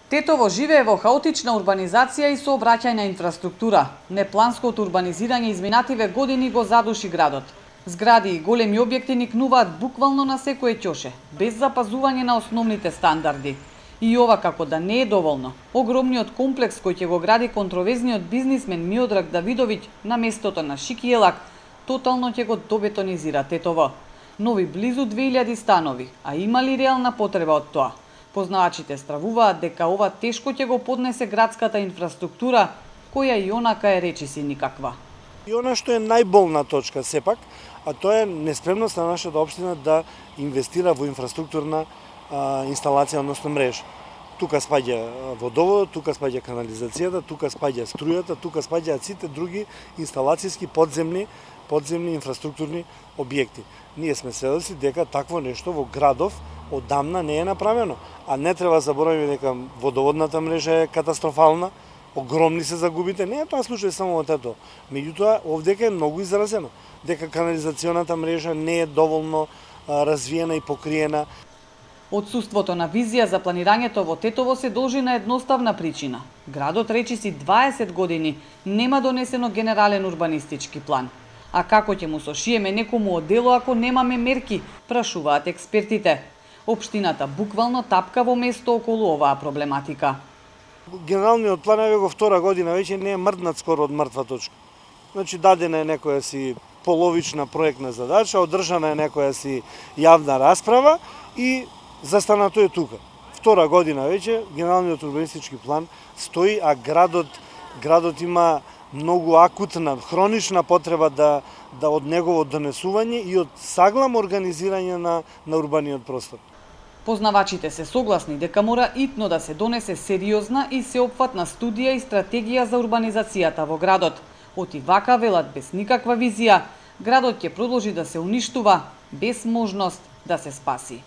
Тетово живее во хаотична урбанизација и сообраќајна инфраструктура. Непланското урбанизирање изминативе години го задуши градот. Згради и големи објекти никнуваат буквално на секое ќоше, без запазување на основните стандарди. И ова како да не е доволно. Огромниот комплекс кој ќе го гради контроверзниот бизнисмен Миодраг Давидовиќ на местото на Шикиелак, тотално ќе го добетонизира Тетово. Нови близу 2000 станови, а има ли реална потреба од тоа? Познавачите стравуваат дека ова тешко ќе го поднесе градската инфраструктура, која и онака е речиси никаква. И она што е најболна точка сепак, а тоа е неспремност на нашата општина да инвестира во инфраструктурна инсталација, односно мрежа. Тука спаѓа водоводот, тука спаѓа канализацијата, тука спаѓа струјата, тука спаѓаат сите други инсталацијски подземни инфраструктурни објекти. Ние сме сведоци дека такво нешто во градов одамна не е направено, а не треба да забораваме дека водоводната мрежа е катастрофална, огромни се загубите, не е тоа случај само во Тетово. Меѓутоа, овдека е многу изразено дека канализационата мрежа не е доволно развиена и покриена. Отсуството на визија за планирањето во Тетово се должи на едноставна причина. Градот речиси 20 години нема донесено генерален урбанистички план. А како ќе му сошиеме некому оддело ако немаме мерки, прашуваат експертите. Општината буквално тапка во место околу оваа проблематика. Генералниот план е го втора година веќе не е мрднат скоро од мртва точка. Значи дадена е некоја си половична проектна задача, одржана е некоја си јавна расправа и застанато е тука. Втора година веќе генералниот урбанистички план стои, а градот има многу акутна, хронична потреба да од негово донесување и од саглам организирање на урбаниот простор. Познавачите се согласни дека мора итно да се донесе сериозна и сеопфатна студија и стратегија за урбанизацијата во градот. Оти вака велат без никаква визија, градот ќе продолжи да се уништува без можност да се спаси.